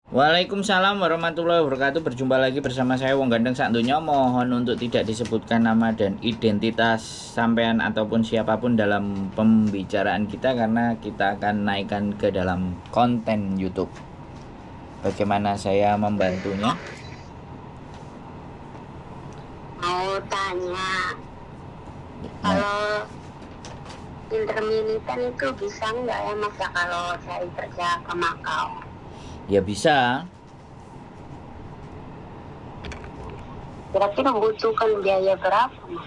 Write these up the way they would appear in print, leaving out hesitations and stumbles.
Waalaikumsalam warahmatullahi wabarakatuh. Berjumpa lagi bersama saya Wong Gandeng Sak Donya. Mohon untuk tidak disebutkan nama dan identitas sampean ataupun siapapun dalam pembicaraan kita karena kita akan naikkan ke dalam konten YouTube. Bagaimana saya membantunya? Mau tanya, Nah, kalau intermediate itu bisa nggak ya Mas ya kalau saya kerja ke Makau? ya bisa. Kira-kira membutuhkan biaya berapa Mas?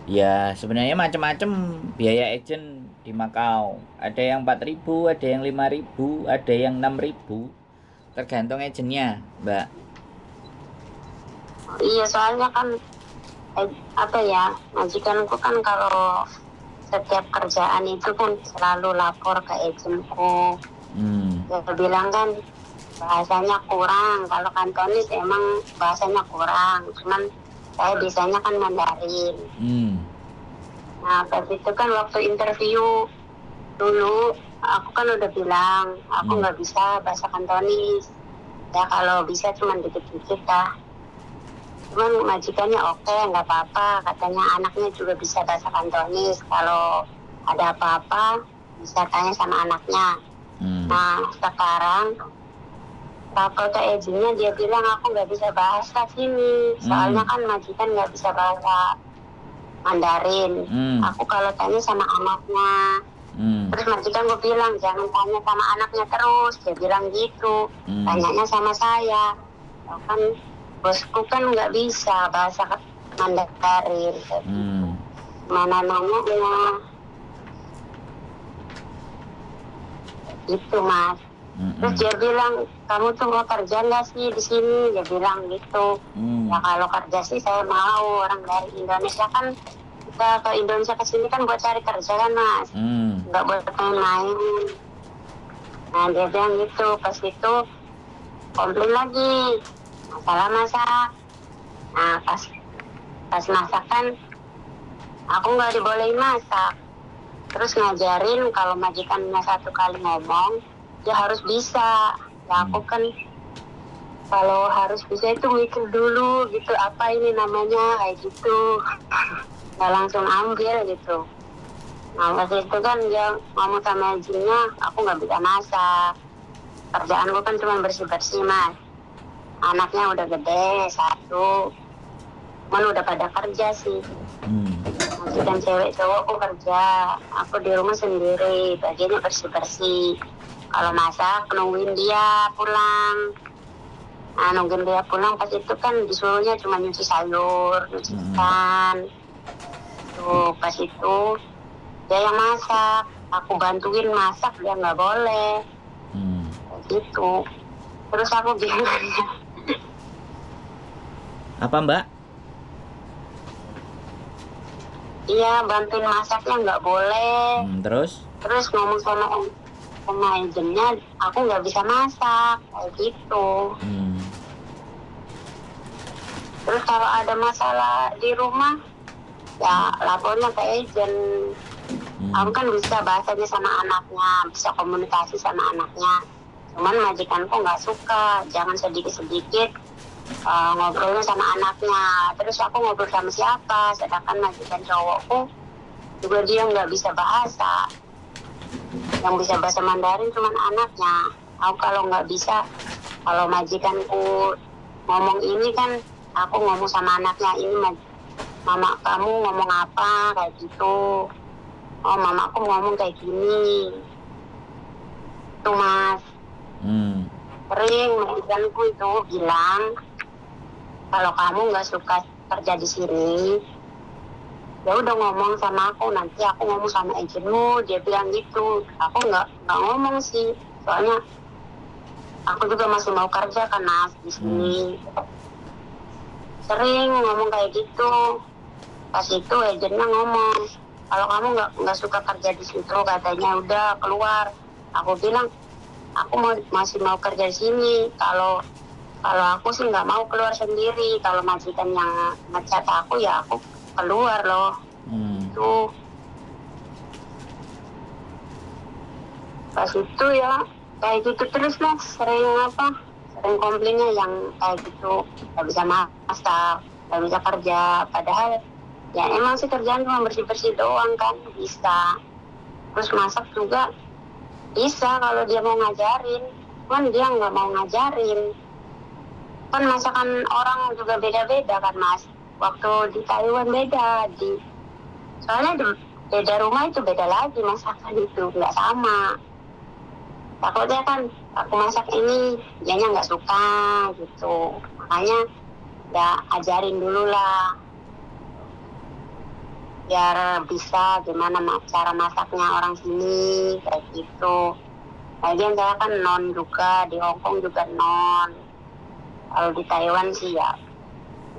Ya, sebenarnya macam-macam biaya agent di Makau. Ada yang 4.000, ada yang 5.000, ada yang 6.000. Tergantung agentnya, Mbak. Iya soalnya kan apa ya, majikanku kan kalau setiap kerjaan itu kan selalu lapor ke agenku. Dia bilang kan bahasanya kurang, kalau kantonis emang bahasanya kurang, cuman saya bisanya kan Mandarin. Nah pas itu kan waktu interview dulu aku kan udah bilang aku nggak bisa bahasa kantonis ya, kalau bisa cuman dikit-dikit dah. Cuman majikannya oke, nggak apa-apa, katanya anaknya juga bisa bahasa kantonis, kalau ada apa-apa bisa tanya sama anaknya. Nah sekarang Fakultas izinnya dia bilang aku nggak bisa bahasa sini, soalnya kan majikan nggak bisa bahasa Mandarin. Aku kalau tanya sama anaknya, terus majikan gue bilang jangan tanya sama anaknya terus, dia bilang gitu, tanyanya sama saya. Kan bosku kan nggak bisa bahasa Mandarin, mana nanya gitu Mas. Terus dia bilang kamu tuh mau kerja nggak sih di sini, dia bilang gitu. Ya kalau kerja sih saya mau, orang dari Indonesia kan, kita ke Indonesia ke sini kan buat cari kerja kan Mas, nggak buat main-main. Nah dia bilang gitu. Pas itu komplain lagi masalah masak. Nah pas masak kan aku nggak dibolehin masak, terus ngajarin kalau majikannya satu kali ngomong dia harus bisa. Ya aku kan kalau harus bisa itu mikir dulu gitu, apa ini namanya kayak gitu, nggak langsung ambil gitu. Nah waktu itu kan dia ngomong sama izinnya aku nggak bisa masak, kerjaan gue kan cuma bersih-bersih Mas. Anaknya udah gede satu, cuman udah pada kerja sih. Dan cewek cowok aku kerja, aku di rumah sendiri, bagiannya bersih-bersih. Kalau masak nungguin dia pulang. Nah nungguin dia pulang pas itu kan disuruhnya cuma nyuci sayur, nyuci ikan. Tuh pas itu dia yang masak, aku bantuin masak, dia nggak boleh. Gitu. Terus aku gimana? Apa Mbak? Iya bantuin masaknya nggak boleh. Terus ngomong sama agennya aku nggak bisa masak kayak gitu. Terus kalau ada masalah di rumah ya lapornya ke agen. Aku kan bisa bahasanya sama anaknya, bisa komunikasi sama anaknya. Cuman majikanku nggak suka, jangan sedikit-sedikit ngobrolnya sama anaknya. Terus aku ngobrol sama siapa, sedangkan majikan cowokku juga dia nggak bisa bahasa. Yang bisa bahasa Mandarin cuma anaknya. Aku kalau nggak bisa, kalau majikanku ngomong ini kan aku ngomong sama anaknya, ini mama kamu ngomong apa kayak gitu. Oh mamaku ngomong kayak gini. Tuh Mas. Sering majikanku itu bilang kalau kamu nggak suka kerja di sini, ya udah ngomong sama aku, nanti aku ngomong sama agenmu, dia bilang gitu. Aku nggak ngomong sih, soalnya aku juga masih mau kerja kan Mas di sini. Sering ngomong kayak gitu. Pas itu agennya ngomong kalau kamu nggak suka kerja di situ, katanya udah keluar. Aku bilang aku masih mau kerja di sini. Kalau aku sih nggak mau keluar sendiri. Kalau majikan yang ngecat aku ya aku keluar loh. Tuh pas itu ya kayak gitu terus Mas, sering sering komplainnya yang kayak gitu, nggak bisa masak, nggak bisa kerja, padahal ya emang sih kerjaan cuma bersih-bersih doang kan bisa. Terus masak juga bisa kalau dia mau ngajarin, cuman dia nggak mau ngajarin. Kan masakan orang juga beda-beda kan Mas. Waktu di Taiwan beda, soalnya beda rumah itu beda lagi masakan itu, nggak sama. Takutnya kan aku masak ini dianya nggak suka gitu, makanya ya ajarin dulu lah biar bisa gimana cara masaknya orang sini kayak gitu. Lagian saya kan non juga, di Hongkong juga non. Kalau di Taiwan sih ya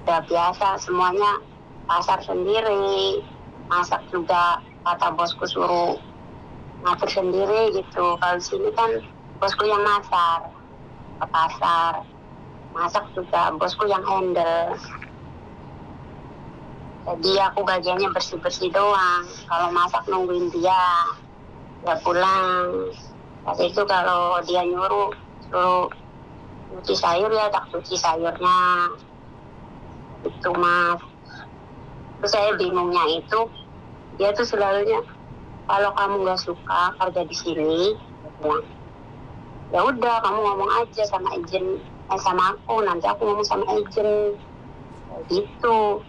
udah biasa semuanya, pasar sendiri, masak juga kata bosku suruh ngatur sendiri gitu. Kalau di sini kan bosku yang masak, ke pasar, masak juga bosku yang handle. Jadi aku bagiannya bersih-bersih doang. Kalau masak nungguin dia pulang. Pas itu kalau dia nyuruh suruh cuci sayur ya tak cuci sayurnya itu Mas. Terus saya bingungnya itu dia tuh selalunya kalau kamu nggak suka kerja di sini, bilang ya udah kamu ngomong aja sama agent sama aku, nanti aku ngomong sama agent gitu.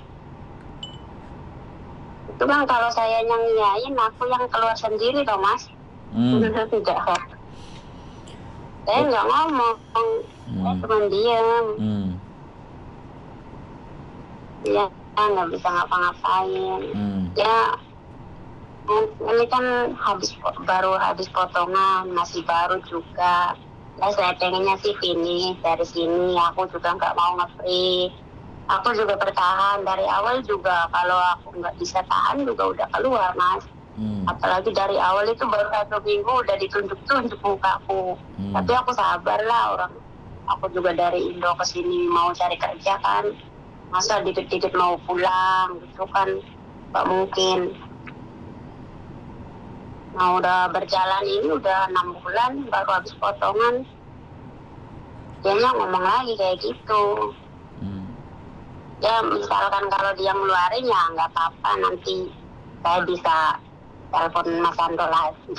Itu kan kalau saya yang ngiyain, aku yang keluar sendiri toh Mas. Tidak, saya nggak ngomong, saya cuma diam. Ya nggak bisa ngapa-ngapain. Ya ini kan baru habis potongan, masih baru juga. Ya saya pengennya sih finish dari sini. Aku juga nggak mau nge-free. Aku juga bertahan dari awal juga. Kalau aku nggak bisa tahan juga udah keluar Mas. Apalagi dari awal itu baru 1 minggu udah ditunjuk-tunjuk mukaku. Tapi aku sabar lah, orang aku juga dari Indo ke sini mau cari kerja kan. Masa dikit-dikit mau pulang gitu kan nggak mungkin. Nah udah berjalan ini udah 6 bulan baru habis potongan. Dianya ngomong lagi kayak gitu. Ya misalkan kalau dia ngeluarin ya nggak apa-apa, nanti saya bisa telepon Mas Ando lagi.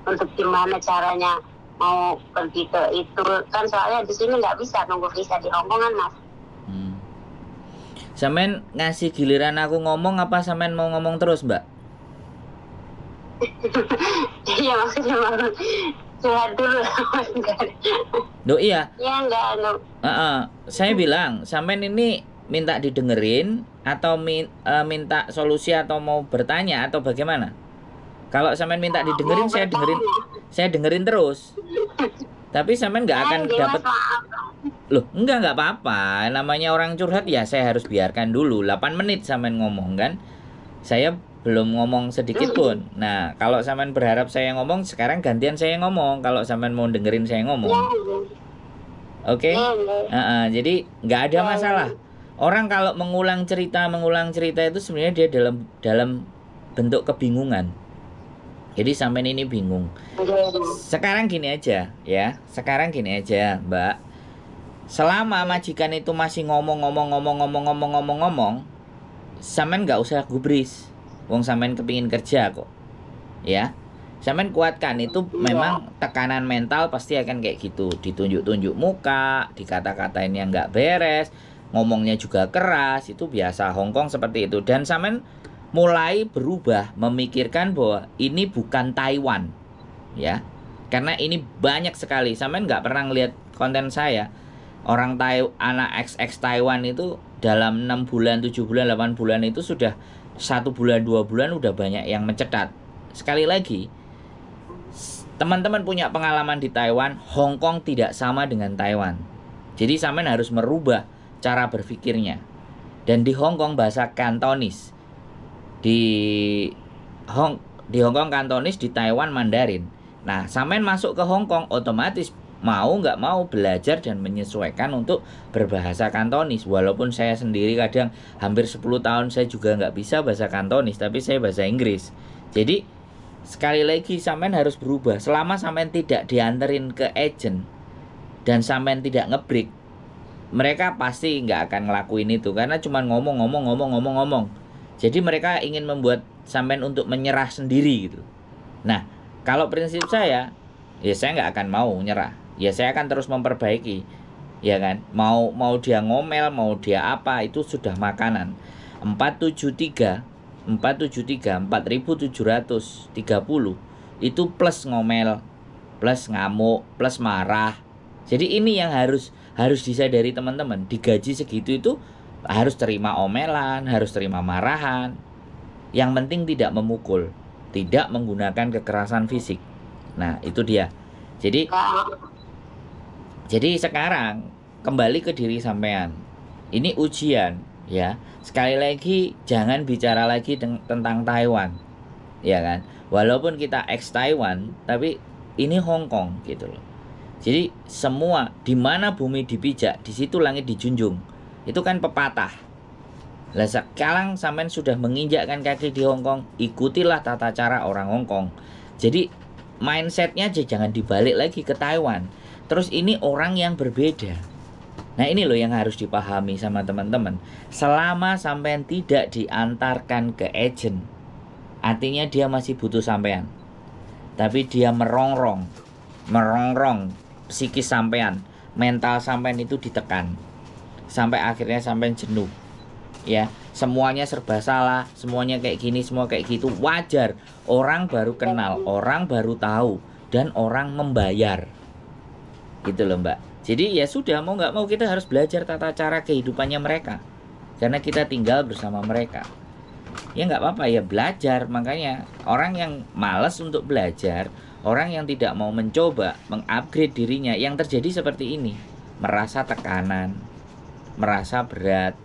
Untuk gimana caranya mau pergi ke itu kan, soalnya di sini nggak bisa nunggu visa di Hongkong kan Mas. Samen ngasih giliran aku ngomong apa samen mau ngomong terus Mbak? Iya maksudnya mau curhat dulu Mas. Duh iya. Iya enggak. Saya bilang samen ini minta didengerin atau minta solusi atau mau bertanya atau bagaimana? Kalau samen minta didengerin saya dengerin terus. Tapi samen nggak akan dapat. Loh, nggak apa-apa. Namanya orang curhat ya saya harus biarkan dulu 8 menit samen ngomong kan. Saya belum ngomong sedikit pun. Nah, kalau samen berharap saya ngomong, sekarang gantian saya ngomong. Kalau samen mau dengerin saya ngomong. Oke? Jadi nggak ada masalah. Orang kalau mengulang cerita itu sebenarnya dia dalam bentuk kebingungan. Jadi samen ini bingung. Sekarang gini aja ya. Mbak. Selama majikan itu masih ngomong, samen nggak usah gubris. Wong samen kepingin kerja kok. Ya. Samen kuatkan, itu memang tekanan mental pasti akan kayak gitu. Ditunjuk-tunjuk muka, dikata-katain yang nggak beres, ngomongnya juga keras, itu biasa Hongkong seperti itu. Dan samen mulai berubah memikirkan bahwa ini bukan Taiwan. Ya. Karena ini banyak sekali. Samen nggak pernah ngeliat konten saya. Orang anak XX Taiwan itu dalam 6 bulan, 7 bulan, 8 bulan itu sudah 1 bulan, 2 bulan udah banyak yang mencetat. Sekali lagi, teman-teman punya pengalaman di Taiwan, Hong Kong tidak sama dengan Taiwan. Jadi samen harus merubah cara berpikirnya. Dan di Hong Kong bahasa Kantonis. Di Hong Kong Kantonis, di Taiwan Mandarin. Nah, samen masuk ke Hong Kong otomatis mau nggak mau belajar dan menyesuaikan untuk berbahasa Kantonis. Walaupun saya sendiri kadang hampir 10 tahun saya juga nggak bisa bahasa Kantonis, tapi saya bahasa Inggris. Jadi sekali lagi samen harus berubah. Selama samen tidak dianterin ke agent, dan sampean tidak ngebreak, mereka pasti nggak akan ngelakuin itu karena cuma ngomong. Jadi mereka ingin membuat sampean untuk menyerah sendiri gitu. Nah, kalau prinsip saya, ya saya nggak akan mau nyerah. Ya saya akan terus memperbaiki, ya kan. Mau dia ngomel, mau dia apa, itu sudah makanan. 4.730 itu plus ngomel, plus ngamuk, plus marah. Jadi ini yang harus disadari teman-teman. Digaji segitu itu harus terima omelan, harus terima marahan. Yang penting tidak memukul, tidak menggunakan kekerasan fisik. Nah, itu dia. Jadi sekarang kembali ke diri sampean. Ini ujian, ya. Sekali lagi jangan bicara lagi tentang Taiwan, ya kan. Walaupun kita ex Taiwan, tapi ini Hong Kong gitu loh. Jadi semua di mana bumi dipijak, di situ langit dijunjung. Itu kan pepatah. Lah sekarang sampean sudah menginjakkan kaki di Hong Kong, ikutilah tata cara orang Hong Kong. Jadi mindsetnya aja jangan dibalik lagi ke Taiwan. Terus ini orang yang berbeda. Nah ini loh yang harus dipahami sama teman-teman. Selama sampean tidak diantarkan ke agent, artinya dia masih butuh sampean. Tapi dia merongrong psikis sampean, mental sampean itu ditekan. Sampai akhirnya sampean jenuh. Ya, semuanya serba salah, semuanya kayak gini, semua kayak gitu. Wajar, orang baru kenal, orang baru tahu, dan orang membayar. Gitu loh Mbak. Jadi ya sudah, mau nggak mau kita harus belajar tata cara kehidupannya mereka, karena kita tinggal bersama mereka. Ya nggak apa-apa ya, belajar. Makanya orang yang malas untuk belajar, orang yang tidak mau mencoba mengupgrade dirinya, yang terjadi seperti ini. Merasa tekanan, merasa berat.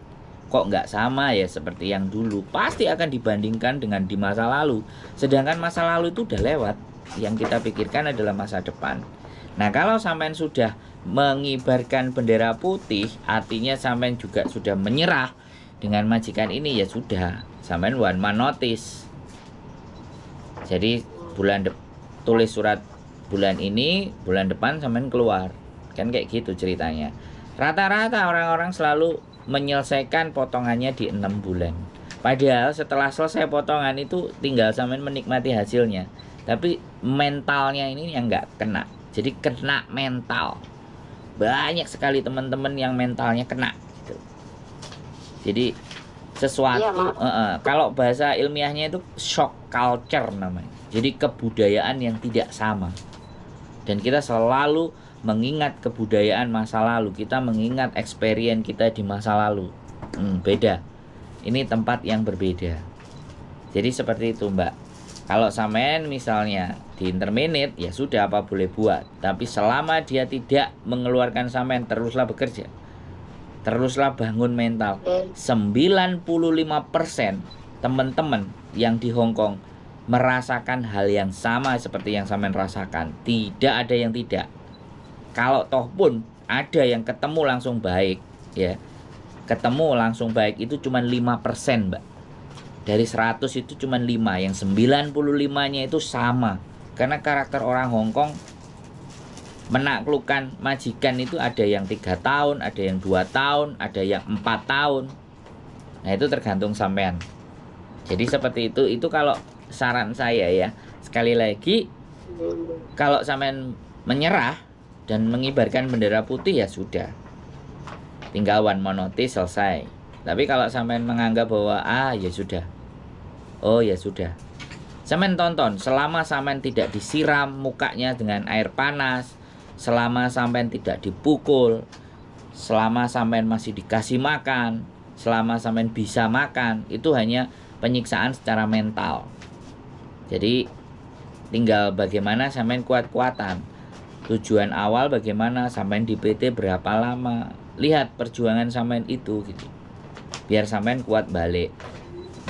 Kok nggak sama ya seperti yang dulu. Pasti akan dibandingkan dengan di masa lalu. Sedangkan masa lalu itu udah lewat. Yang kita pikirkan adalah masa depan. Nah kalau sampean sudah mengibarkan bendera putih, artinya sampean juga sudah menyerah dengan majikan ini, ya sudah, sampean one man notice. Jadi tulis surat bulan ini, bulan depan sampean keluar. Kan kayak gitu ceritanya. Rata-rata orang-orang selalu menyelesaikan potongannya di 6 bulan. Padahal setelah selesai potongan itu tinggal sampean menikmati hasilnya. Tapi mentalnya ini yang nggak kena. Jadi kena mental. Banyak sekali teman-teman yang mentalnya kena gitu. Jadi sesuatu kalau bahasa ilmiahnya itu shock culture namanya. Jadi kebudayaan yang tidak sama. Dan kita selalu mengingat kebudayaan masa lalu, kita mengingat experience kita di masa lalu. Beda. Ini tempat yang berbeda. Jadi seperti itu Mbak. Kalau sampean misalnya di interminate, ya sudah, apa boleh buat. Tapi selama dia tidak mengeluarkan sampean, teruslah bekerja. Teruslah bangun mental. 95% teman-teman yang di Hong Kong merasakan hal yang sama seperti yang sampean rasakan. Tidak ada yang tidak. Kalau toh pun ada yang ketemu langsung baik, ya. Ketemu langsung baik itu cuma 5%, Mbak. Dari 100 itu cuma 5, yang 95-nya itu sama. Karena karakter orang Hong Kong menaklukkan majikan itu ada yang 3 tahun, ada yang 2 tahun, ada yang 4 tahun. Nah, itu tergantung sampean. Jadi seperti itu kalau saran saya ya. Sekali lagi, kalau sampean menyerah dan mengibarkan bendera putih, ya sudah, tinggal one more notice, selesai. Tapi kalau sampean menganggap bahwa ya sudah, oh ya sudah, sampean tonton. Selama sampean tidak disiram mukanya dengan air panas, selama sampean tidak dipukul, selama sampean masih dikasih makan, selama sampean bisa makan, itu hanya penyiksaan secara mental. Jadi tinggal bagaimana sampean kuat-kuatan. Tujuan awal bagaimana, sampean di PT berapa lama, lihat perjuangan sampean itu gitu, biar sampean kuat balik.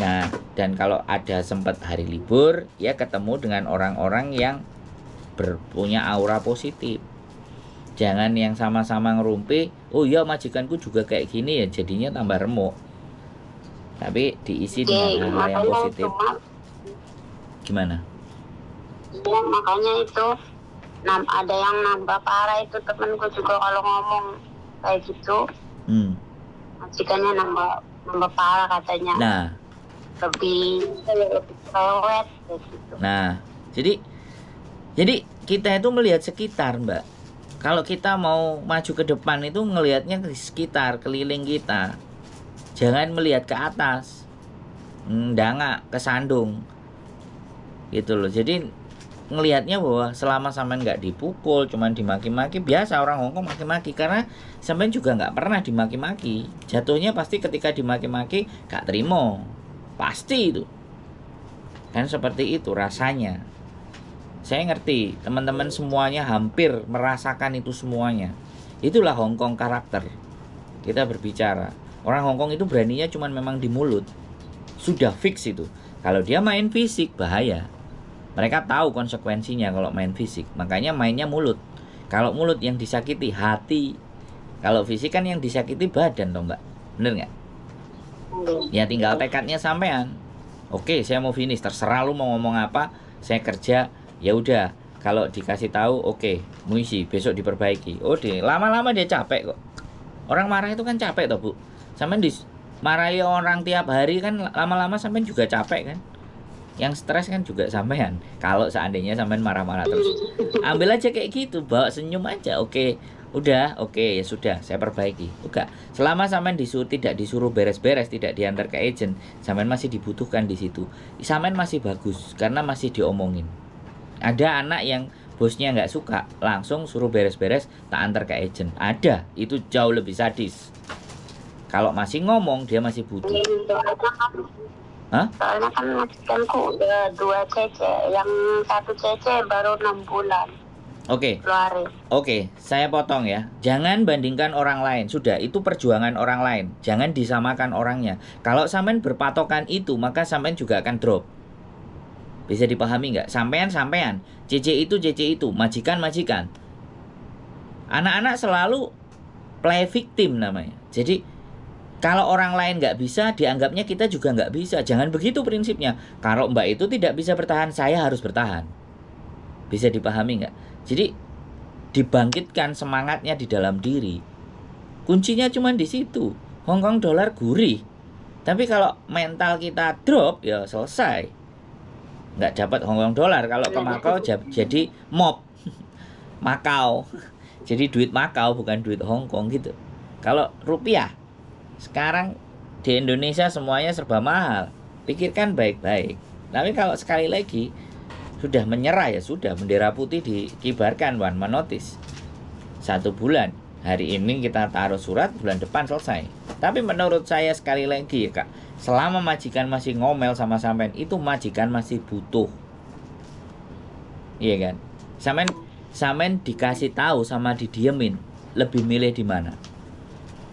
Nah, dan kalau ada sempat hari libur, ya ketemu dengan orang-orang yang punya aura positif. Jangan yang sama-sama ngerumpi, oh iya majikanku juga kayak gini, ya jadinya tambah remuk. Tapi diisi dengan hal yang positif. Gimana? Ya makanya itu ada yang nambah parah itu temenku juga kalau ngomong kayak gitu. Majikannya nambah parah katanya. Nah, lebih cerewet kayak gitu. Nah, jadi kita itu melihat sekitar, Mbak. Kalau kita mau maju ke depan itu ngelihatnya di sekitar, keliling kita. Jangan melihat ke atas. Ndangak, kesandung. Gitu loh. Jadi ngelihatnya bahwa selama sampean nggak dipukul, cuman dimaki-maki, biasa orang Hongkong maki-maki karena sampean juga nggak pernah dimaki-maki. Jatuhnya pasti ketika dimaki-maki gak terima. Pasti itu. Kan seperti itu rasanya. Saya ngerti, teman-teman semuanya hampir merasakan itu semuanya. Itulah Hongkong karakter. Kita berbicara. Orang Hongkong itu beraninya cuman memang di mulut. Sudah fix itu. Kalau dia main fisik bahaya. Mereka tahu konsekuensinya kalau main fisik. Makanya mainnya mulut. Kalau mulut yang disakiti hati. Kalau fisik kan yang disakiti badan toh, Mbak. Bener nggak? Ya tinggal tekadnya sampean. Oke, saya mau finish. Terserah lu mau ngomong apa. Saya kerja. Ya udah. Kalau dikasih tahu, oke, muisi besok diperbaiki. Oh deh, lama-lama dia capek kok. Orang marah itu kan capek toh, Bu. Sampean marahi orang tiap hari kan lama-lama sampean juga capek kan. Yang stres kan juga sampean. Kalau seandainya sampean marah-marah terus, ambil aja kayak gitu, bawa senyum aja. Oke, udah, oke, ya sudah, saya perbaiki. Enggak, selama sampean tidak disuruh beres-beres, tidak diantar ke agent, sampean masih dibutuhkan di situ. Sampean masih bagus karena masih diomongin. Ada anak yang bosnya nggak suka, langsung suruh beres-beres, tak antar ke agent. Ada, itu jauh lebih sadis. Kalau masih ngomong, dia masih butuh. Hah? Soalnya kan majikanku udah 2 cece, yang 1 cece baru 6 bulan. Oke, saya potong ya. Jangan bandingkan orang lain. Sudah, itu perjuangan orang lain. Jangan disamakan orangnya. Kalau sampean berpatokan itu, maka sampean juga akan drop. Bisa dipahami nggak? Sampean, CC itu, majikan. Anak-anak selalu play victim namanya. Jadi kalau orang lain nggak bisa, dianggapnya kita juga nggak bisa. Jangan begitu prinsipnya. Kalau Mbak itu tidak bisa bertahan, saya harus bertahan. Bisa dipahami nggak? Jadi dibangkitkan semangatnya di dalam diri. Kuncinya cuma di situ. Hongkong dolar gurih. Tapi kalau mental kita drop, ya selesai. Nggak dapat Hongkong dolar. Kalau ke Makau jadi mob Makau. Jadi duit Makau bukan duit Hongkong gitu. Kalau rupiah sekarang di Indonesia semuanya serba mahal. Pikirkan baik-baik. Tapi kalau sekali lagi sudah menyerah, ya sudah, bendera putih dikibarkan, one man notice. 1 bulan. Hari ini kita taruh surat, bulan depan selesai. Tapi menurut saya sekali lagi ya Kak, selama majikan masih ngomel sama sampean, itu majikan masih butuh. Iya kan? Sampean dikasih tahu sama didiemin, lebih milih di mana?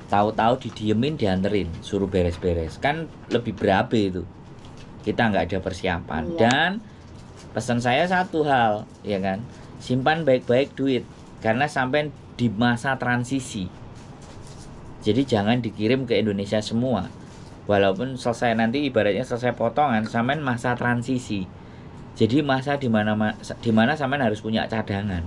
Tahu-tahu didiemin, dianterin, suruh beres-beres. Kan lebih berabe itu. Kita nggak ada persiapan. Dan pesan saya satu hal, ya kan? Simpan baik-baik duit, karena sampean di masa transisi. Jadi jangan dikirim ke Indonesia semua. Walaupun selesai nanti ibaratnya selesai potongan, sampean masa transisi. Jadi masa di mana sampean harus punya cadangan.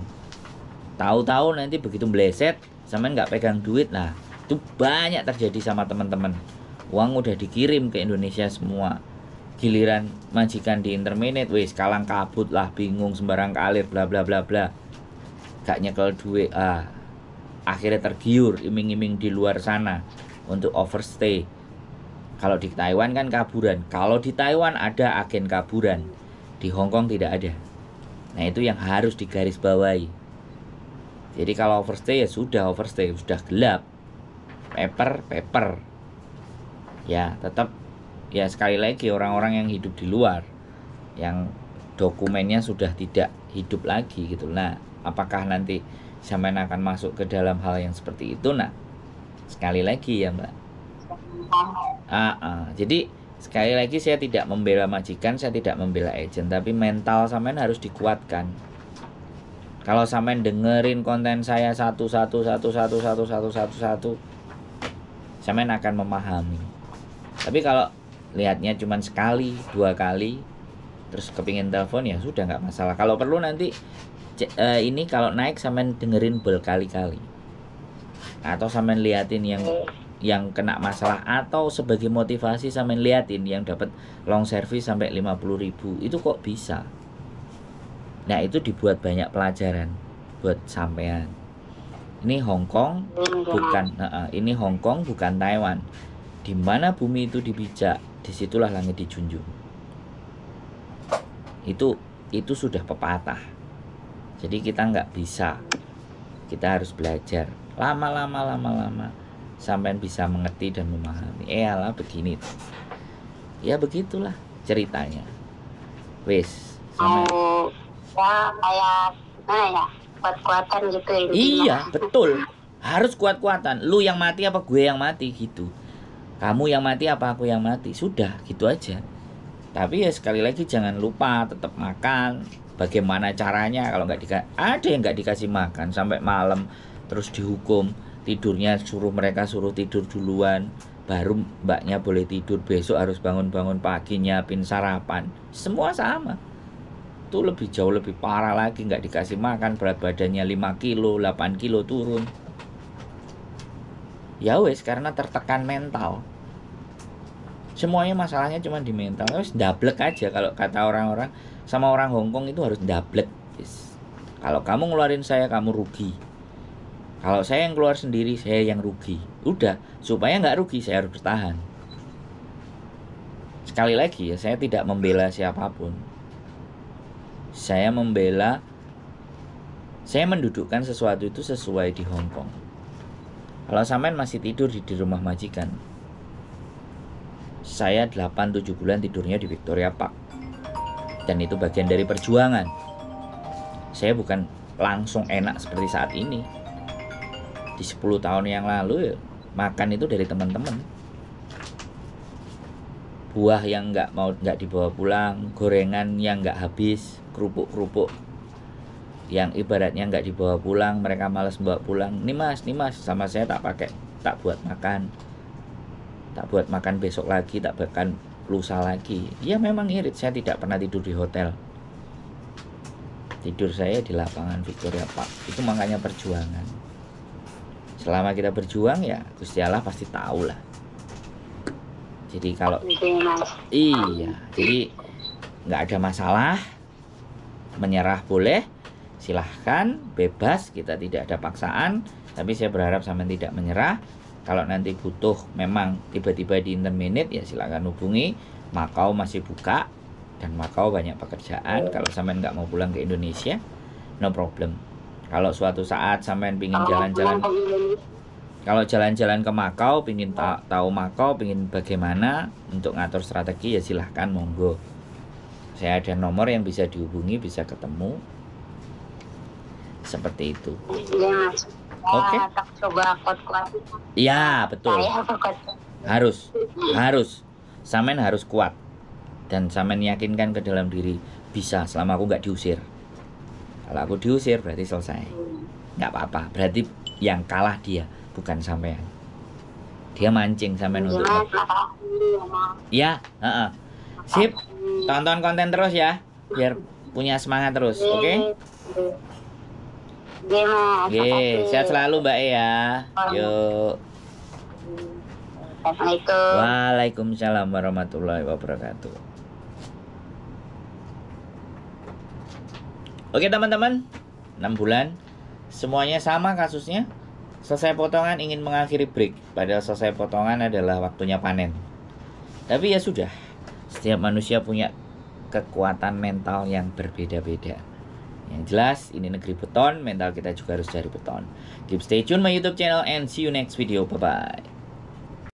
Tahu-tahu nanti begitu meleset, sampean nggak pegang duit. Nah, itu banyak terjadi sama teman-teman. Uang udah dikirim ke Indonesia semua. Giliran majikan di interminate, wis kalang kabut lah, bingung sembarang kalir, bla bla bla bla. Gak nyekel duit, akhirnya tergiur iming-iming di luar sana untuk overstay. Kalau di Taiwan kan kaburan. Kalau di Taiwan ada agen kaburan, di Hongkong tidak ada. Nah itu yang harus digarisbawahi. Jadi kalau overstay ya sudah overstay, sudah gelap, paper. Ya tetap, ya sekali lagi orang-orang yang hidup di luar, yang dokumennya sudah tidak hidup lagi gitu. Nah apakah nanti sampean akan masuk ke dalam hal yang seperti itu? Nah sekali lagi ya Mbak, jadi sekali lagi saya tidak membela majikan, saya tidak membela agent, tapi mental sampean harus dikuatkan. Kalau sampean dengerin konten saya satu, sampean akan memahami. Tapi kalau lihatnya cuma sekali, 2 kali, terus kepingin telepon, ya sudah, nggak masalah. Kalau perlu nanti Ini kalau naik sampean dengerin berkali-kali, atau sampean liatin yang kena masalah, atau sebagai motivasi sampean liatin yang dapat long service sampai 50.000 itu kok bisa. Nah itu dibuat banyak pelajaran buat sampean. Ini Hongkong bukan ini Hongkong bukan Taiwan. Di mana bumi itu dipijak, disitulah langit dijunjung. Itu sudah pepatah. Jadi kita nggak bisa, kita harus belajar lama sampai bisa mengerti dan memahami. Alah begini, ya begitulah ceritanya. Wes. Ya kayak gimana ya, kuat-kuatan gitu ya. Iya betul, harus kuat-kuatan. Lu yang mati apa gue yang mati gitu. Kamu yang mati apa aku yang mati, sudah gitu aja. Tapi ya sekali lagi jangan lupa tetap makan. Bagaimana caranya kalau ada yang nggak dikasih makan sampai malam terus dihukum, tidurnya mereka suruh tidur duluan, baru mbaknya boleh tidur, besok harus bangun-bangun pagi nyiapin sarapan, semua sama. Itu jauh lebih parah lagi, nggak dikasih makan, berat badannya 5 kilo, 8 kilo turun. Ya wes, karena tertekan mental. Semuanya masalahnya cuma di mental. Terus dablek aja kalau kata orang-orang. Sama orang Hongkong itu harus dablek. Kalau kamu ngeluarin saya, kamu rugi. Kalau saya yang keluar sendiri, saya yang rugi. Udah, supaya nggak rugi saya harus bertahan. Sekali lagi ya, saya tidak membela siapapun. Saya mendudukkan sesuatu itu sesuai di Hongkong. Kalau sampean masih tidur di rumah majikan, saya 8-7 bulan tidurnya di Victoria Park. Dan itu bagian dari perjuangan. Saya bukan langsung enak seperti saat ini. Di 10 tahun yang lalu ya, makan itu dari teman-teman. Buah yang nggak dibawa pulang, gorengan yang nggak habis, kerupuk yang ibaratnya nggak dibawa pulang, mereka malas bawa pulang. Nih mas, sama saya tak buat makan besok lagi, tak makan lusa lagi. Ya memang irit, saya tidak pernah tidur di hotel. Tidur saya di lapangan Victoria Park. Itu makanya perjuangan. Selama kita berjuang ya Gusti Allah pasti tahu lah. Jadi kalau jadi nggak ada masalah, menyerah boleh, silahkan, bebas, kita tidak ada paksaan. Tapi saya berharap sampean tidak menyerah. Kalau nanti butuh memang tiba-tiba di interminate ya silakan hubungi. Makau masih buka dan Makau banyak pekerjaan. Kalau sampean nggak mau pulang ke Indonesia, no problem. Kalau suatu saat sampean pingin jalan-jalan, kalau jalan-jalan ke Makau, pingin tahu Makau, pingin bagaimana untuk ngatur strategi ya silahkan monggo. Saya ada nomor yang bisa dihubungi, bisa ketemu. Seperti itu. Oke. Coba kuat-kuat. Iya betul. Harus. Sampean harus kuat. Dan sampean yakinkan ke dalam diri bisa selama aku nggak diusir. Kalau aku diusir berarti selesai. Nggak apa-apa. Berarti yang kalah dia, bukan sampean. Dia mancing sampean untuk. Ya, sip. Tonton konten terus ya, biar punya semangat terus, oke? Oke, sehat selalu Mbak ya. Yuk. Assalamualaikum. Waalaikumsalam warahmatullahi wabarakatuh. Oke teman-teman, 6 bulan semuanya sama kasusnya. Selesai potongan ingin mengakhiri break, padahal selesai potongan adalah waktunya panen. Tapi ya sudah, setiap manusia punya kekuatan mental yang berbeda-beda. Yang jelas ini negeri beton, mental kita juga harus cari beton. Keep stay tune my YouTube channel and see you next video. Bye bye.